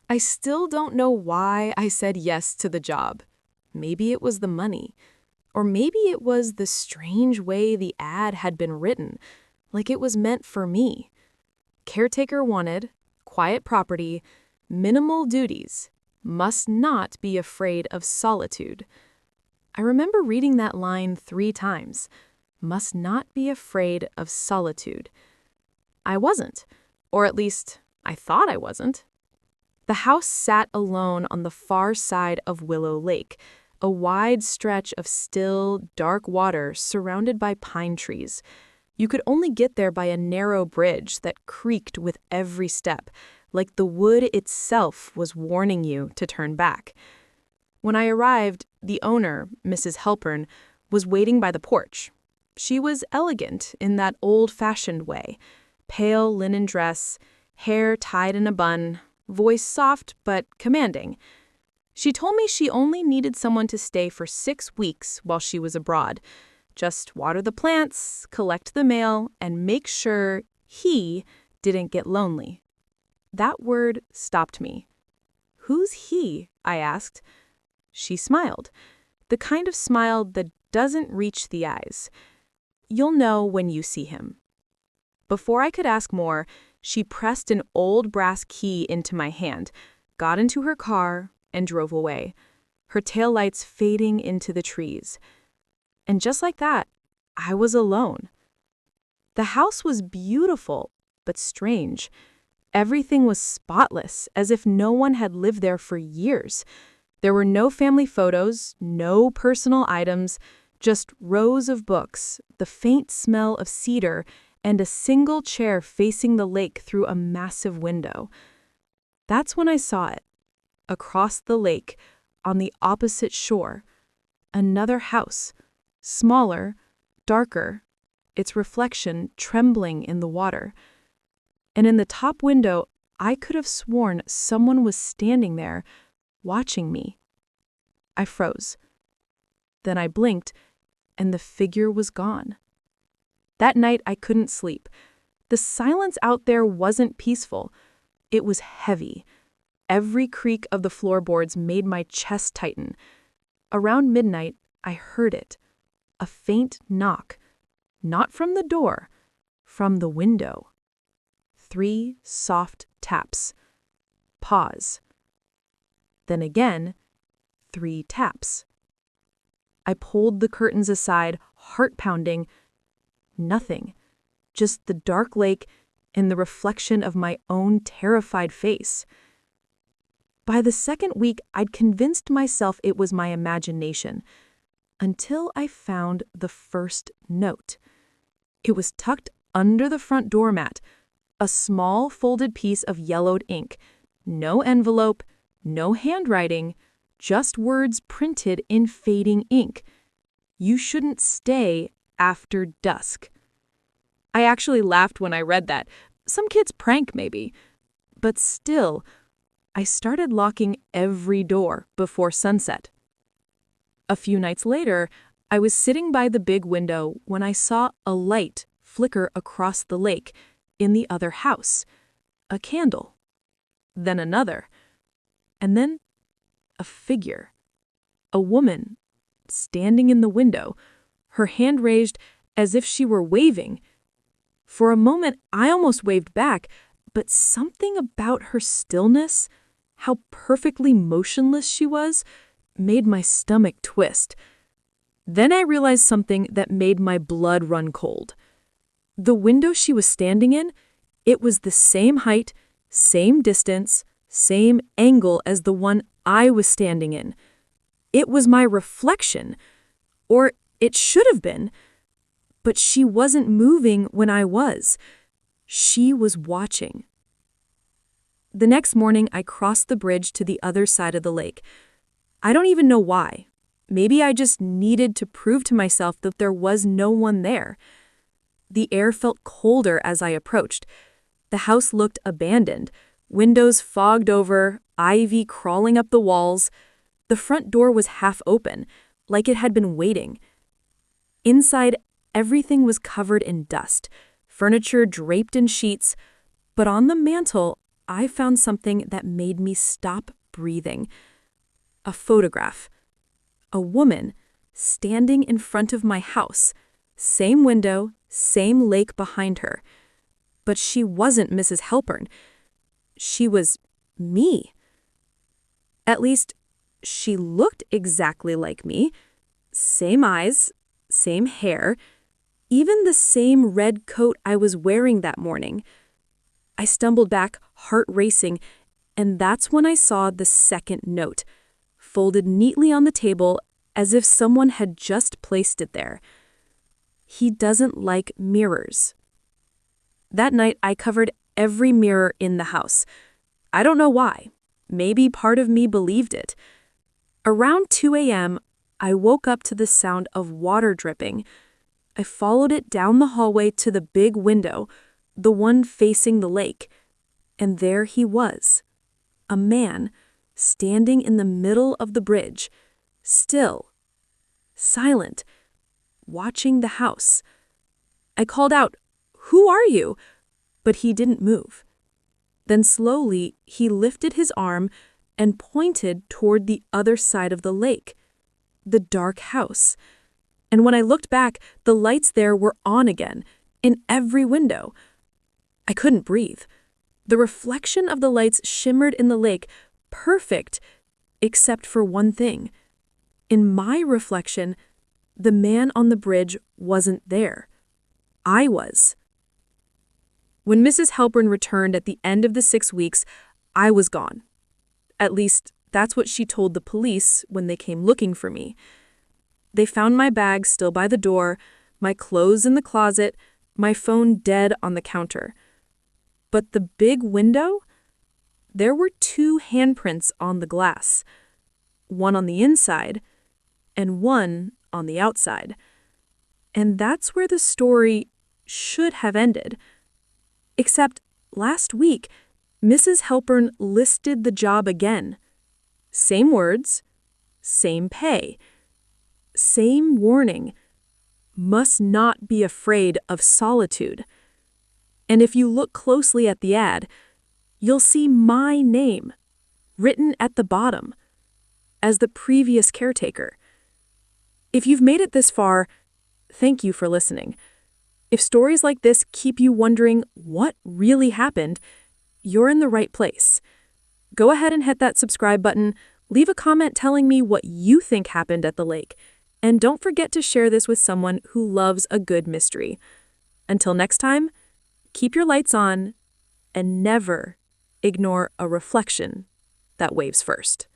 I still don't know why I said yes to the job. Maybe it was the money. Or maybe it was the strange way the ad had been written, like it was meant for me. Caretaker wanted, quiet property, minimal duties, must not be afraid of solitude. I remember reading that line 3 times. Must not be afraid of solitude. I wasn't, or at least I thought I wasn't. The house sat alone on the far side of Willow Lake, a wide stretch of still, dark water surrounded by pine trees. You could only get there by a narrow bridge that creaked with every step, like the wood itself was warning you to turn back. When I arrived, the owner, Mrs. Halpern, was waiting by the porch. She was elegant in that old-fashioned way, pale linen dress, hair tied in a bun, voice soft but commanding. She told me she only needed someone to stay for 6 weeks while she was abroad. Just water the plants, collect the mail, and make sure he didn't get lonely. That word stopped me. "Who's he?" I asked. She smiled, the kind of smile that doesn't reach the eyes. "You'll know when you see him." Before I could ask more, she pressed an old brass key into my hand, got into her car, and drove away, her taillights fading into the trees. And just like that, I was alone. The house was beautiful, but strange. Everything was spotless, as if no one had lived there for years. There were no family photos, no personal items, just rows of books, the faint smell of cedar, and a single chair facing the lake through a massive window. That's when I saw it. Across the lake, on the opposite shore, another house, smaller, darker, its reflection trembling in the water. And in the top window, I could have sworn someone was standing there, watching me. I froze. Then I blinked, and the figure was gone. That night, I couldn't sleep. The silence out there wasn't peaceful. It was heavy. Every creak of the floorboards made my chest tighten. Around midnight, I heard it. A faint knock. Not from the door, from the window. 3 soft taps. Pause. Then again, 3 taps. I pulled the curtains aside, heart pounding. Nothing. Just the dark lake and the reflection of my own terrified face. By the second week, I'd convinced myself it was my imagination, until I found the first note. It was tucked under the front doormat, a small folded piece of yellowed ink. No envelope, no handwriting, just words printed in fading ink. "You shouldn't stay after dusk." I actually laughed when I read that. Some kid's prank, maybe. But still, I started locking every door before sunset. A few nights later, I was sitting by the big window when I saw a light flicker across the lake in the other house. A candle. Then another. And then a figure. A woman, standing in the window, her hand raised as if she were waving. For a moment, I almost waved back, but something about her stillness, how perfectly motionless she was, made my stomach twist. Then I realized something that made my blood run cold. The window she was standing in, it was the same height, same distance, same angle as the one I was standing in. It was my reflection, or it should have been. But she wasn't moving when I was. She was watching. The next morning, I crossed the bridge to the other side of the lake. I don't even know why. Maybe I just needed to prove to myself that there was no one there. The air felt colder as I approached. The house looked abandoned, windows fogged over, ivy crawling up the walls. The front door was half open, like it had been waiting. Inside, everything was covered in dust, furniture draped in sheets, but on the mantel, I found something that made me stop breathing. A photograph. A woman standing in front of my house. Same window, same lake behind her. But she wasn't Mrs. Halpern. She was me. At least, she looked exactly like me. Same eyes, same hair, even the same red coat I was wearing that morning. I stumbled back, heart racing, and that's when I saw the second note, folded neatly on the table as if someone had just placed it there. He doesn't like mirrors. That night, I covered every mirror in the house. I don't know why. Maybe part of me believed it. Around 2 a.m., I woke up to the sound of water dripping. I followed it down the hallway to the big window, the one facing the lake. And there he was, a man standing in the middle of the bridge, still, silent, watching the house. I called out, "Who are you?" But he didn't move. Then slowly, he lifted his arm and pointed toward the other side of the lake, the dark house. And when I looked back, the lights there were on again, in every window. I couldn't breathe. The reflection of the lights shimmered in the lake, perfect, except for one thing. In my reflection, the man on the bridge wasn't there. I was. When Mrs. Halpern returned at the end of the 6 weeks, I was gone. At least, that's what she told the police when they came looking for me. They found my bag still by the door, my clothes in the closet, my phone dead on the counter. But the big window? There were 2 handprints on the glass. One on the inside, and one on the outside. And that's where the story should have ended. Except last week, Mrs. Halpern listed the job again. Same words, same pay, same warning. Must not be afraid of solitude. And if you look closely at the ad, you'll see my name written at the bottom as the previous caretaker. If you've made it this far, thank you for listening. If stories like this keep you wondering what really happened, you're in the right place. Go ahead and hit that subscribe button, leave a comment telling me what you think happened at the lake, and don't forget to share this with someone who loves a good mystery. Until next time, keep your lights on and never ignore a reflection that waves first.